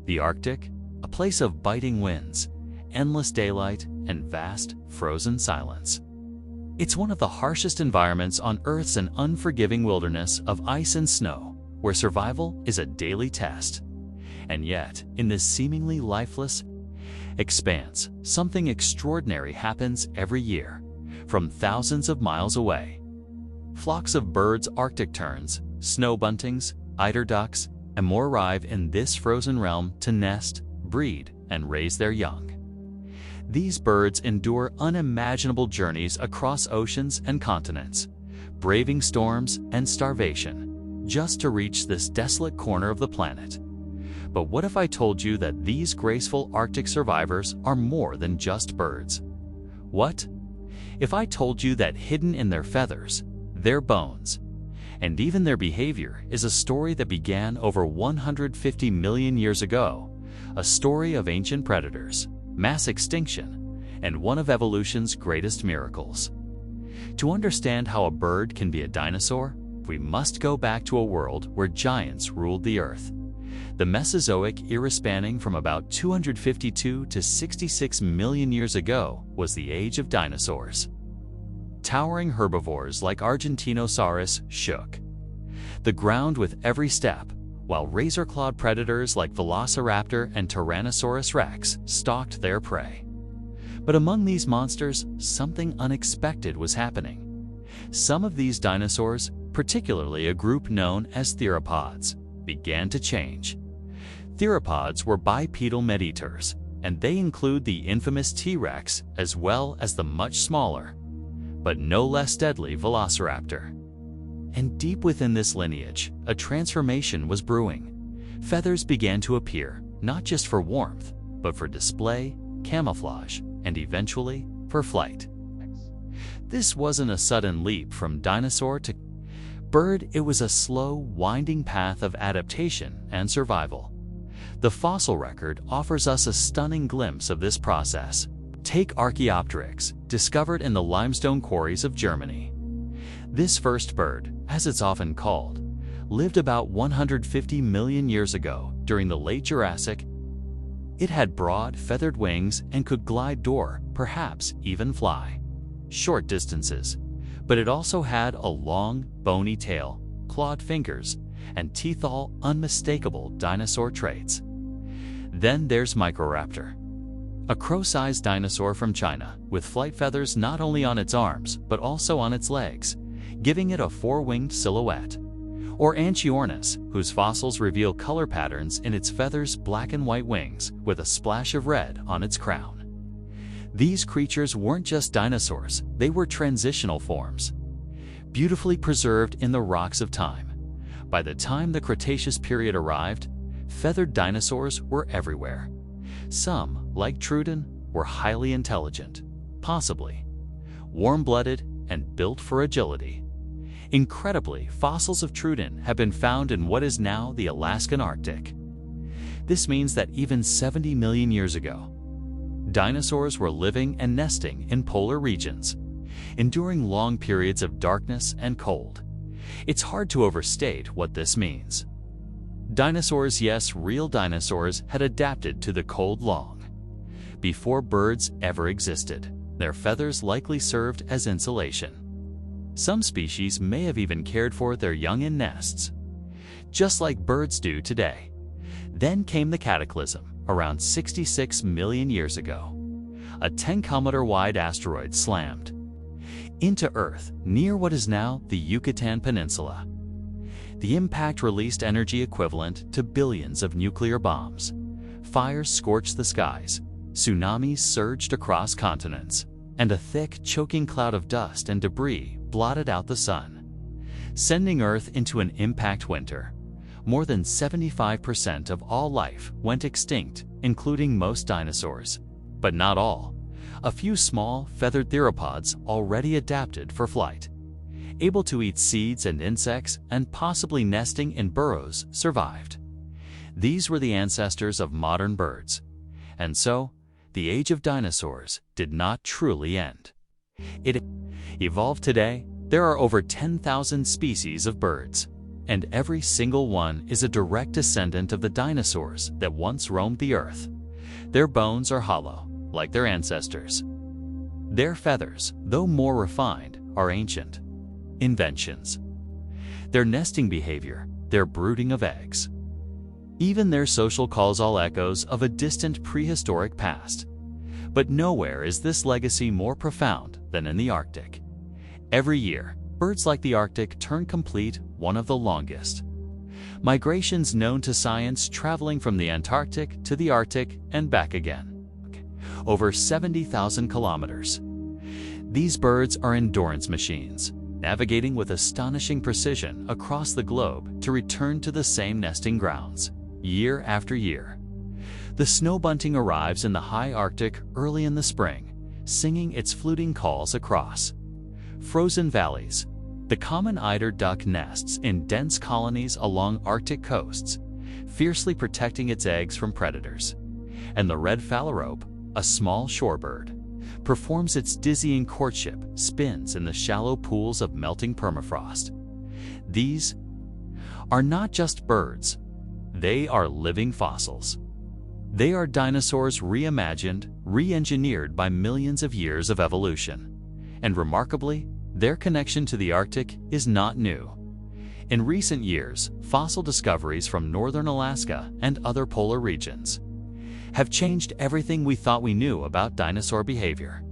The Arctic, a place of biting winds, endless daylight, and vast, frozen silence. It's one of the harshest environments on Earth's an unforgiving wilderness of ice and snow, where survival is a daily test. And yet, in this seemingly lifeless expanse, something extraordinary happens every year, from thousands of miles away. Flocks of birds, Arctic terns, snow buntings, eider ducks, and more arrive in this frozen realm to nest, breed, and raise their young. These birds endure unimaginable journeys across oceans and continents, braving storms and starvation, just to reach this desolate corner of the planet. But what if I told you that these graceful Arctic survivors are more than just birds? What if I told you that hidden in their feathers, their bones, and even their behavior is a story that began over 150 million years ago, a story of ancient predators, mass extinction, and one of evolution's greatest miracles? To understand how a bird can be a dinosaur, we must go back to a world where giants ruled the Earth. The Mesozoic era, spanning from about 252 to 66 million years ago, was the age of dinosaurs. Towering herbivores like Argentinosaurus shook the ground with every step, while razor-clawed predators like Velociraptor and Tyrannosaurus rex stalked their prey. But among these monsters, something unexpected was happening. Some of these dinosaurs, particularly a group known as theropods, began to change. Theropods were bipedal meat-eaters, and they include the infamous T-Rex as well as the much smaller, but no less deadly Velociraptor. And deep within this lineage, a transformation was brewing. Feathers began to appear, not just for warmth, but for display, camouflage, and eventually for flight. This wasn't a sudden leap from dinosaur to bird, it was a slow, winding path of adaptation and survival. The fossil record offers us a stunning glimpse of this process. Take Archaeopteryx, discovered in the limestone quarries of Germany. This first bird, as it's often called, lived about 150 million years ago during the late Jurassic. It had broad, feathered wings and could glide or, perhaps, even fly short distances. But it also had a long, bony tail, clawed fingers, and teeth, all unmistakable dinosaur traits. Then there's Microraptor, a crow-sized dinosaur from China with flight feathers not only on its arms but also on its legs, giving it a four-winged silhouette. Or Anchiornis, whose fossils reveal color patterns in its feathers, black and white wings with a splash of red on its crown. These creatures weren't just dinosaurs, they were transitional forms, beautifully preserved in the rocks of time. By the time the Cretaceous period arrived, feathered dinosaurs were everywhere. Some, like Troodon, were highly intelligent, possibly warm-blooded, and built for agility. Incredibly, fossils of Troodon have been found in what is now the Alaskan Arctic. This means that even 70 million years ago, dinosaurs were living and nesting in polar regions, enduring long periods of darkness and cold. It's hard to overstate what this means. Dinosaurs, yes, real dinosaurs, had adapted to the cold long before birds ever existed. Their feathers likely served as insulation. Some species may have even cared for their young in nests, just like birds do today. Then came the cataclysm, around 66 million years ago. A 10-kilometer-wide asteroid slammed into Earth near what is now the Yucatan Peninsula. The impact released energy equivalent to billions of nuclear bombs. Fires scorched the skies, tsunamis surged across continents, and a thick, choking cloud of dust and debris blotted out the sun, sending Earth into an impact winter. More than 75% of all life went extinct, including most dinosaurs. But not all. A few small, feathered theropods already adapted for flight, able to eat seeds and insects and possibly nesting in burrows, survived. These were the ancestors of modern birds. And so, the age of dinosaurs did not truly end. It evolved. Today, there are over 10,000 species of birds. and every single one is a direct descendant of the dinosaurs that once roamed the earth. Their bones are hollow, like their ancestors. Their feathers, though more refined, are ancient inventions. Their nesting behavior, their brooding of eggs. Even their social calls all echoes of a distant prehistoric past. But nowhere is this legacy more profound than in the Arctic. Every year, birds like the Arctic turn complete one of the longest migrations known to science, traveling from the Antarctic to the Arctic and back again. Over 70,000 kilometers. These birds are endurance machines, navigating with astonishing precision across the globe to return to the same nesting grounds, year after year. The snow bunting arrives in the high Arctic early in the spring, singing its fluting calls across frozen valleys. The common eider duck nests in dense colonies along Arctic coasts, fiercely protecting its eggs from predators. And the red phalarope, a small shorebird, performs its dizzying courtship spins in the shallow pools of melting permafrost. These are not just birds, they are living fossils. They are dinosaurs reimagined, re-engineered by millions of years of evolution. And remarkably, their connection to the Arctic is not new. In recent years, fossil discoveries from northern Alaska and other polar regions have changed everything we thought we knew about dinosaur behavior.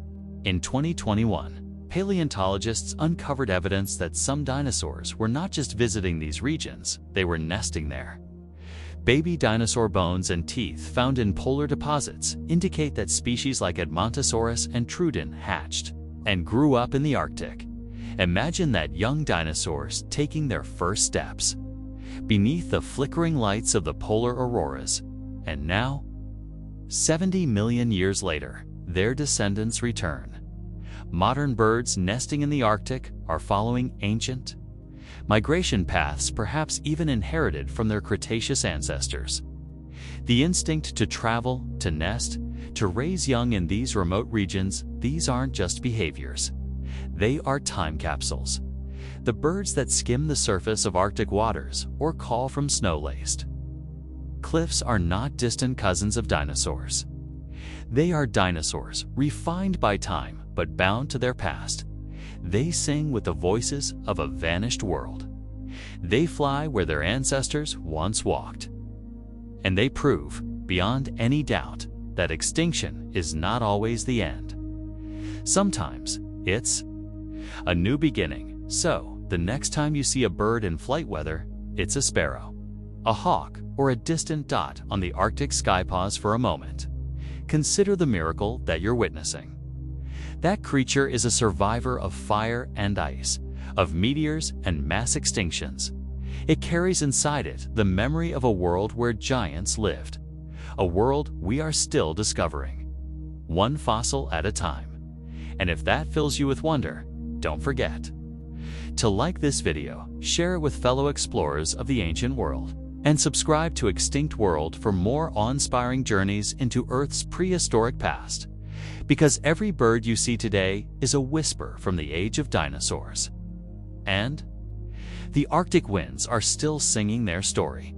In 2021, paleontologists uncovered evidence that some dinosaurs were not just visiting these regions, they were nesting there. Baby dinosaur bones and teeth found in polar deposits indicate that species like Edmontosaurus and Troodon hatched and grew up in the Arctic. Imagine that young dinosaurs taking their first steps beneath the flickering lights of the polar auroras. And now, 70 million years later, their descendants return. Modern birds nesting in the Arctic are following ancient migration paths, perhaps even inherited from their Cretaceous ancestors. The instinct to travel, to nest, to raise young in these remote regions, these aren't just behaviors. They are time capsules. The birds that skim the surface of Arctic waters or call from snow-laced cliffs are not distant cousins of dinosaurs. They are dinosaurs, refined by time but bound to their past. They sing with the voices of a vanished world. They fly where their ancestors once walked. And they prove, beyond any doubt, that extinction is not always the end. Sometimes it's a new beginning. So, the next time you see a bird in flight, whether it's a sparrow, a hawk, or a distant dot on the Arctic sky, pause for a moment. Consider the miracle that you're witnessing. That creature is a survivor of fire and ice, of meteors and mass extinctions. It carries inside it the memory of a world where giants lived, a world we are still discovering, one fossil at a time. And if that fills you with wonder, don't forget to like this video, share it with fellow explorers of the ancient world, and subscribe to Extinct World for more awe-inspiring journeys into Earth's prehistoric past. Because every bird you see today is a whisper from the age of dinosaurs. And the Arctic winds are still singing their story.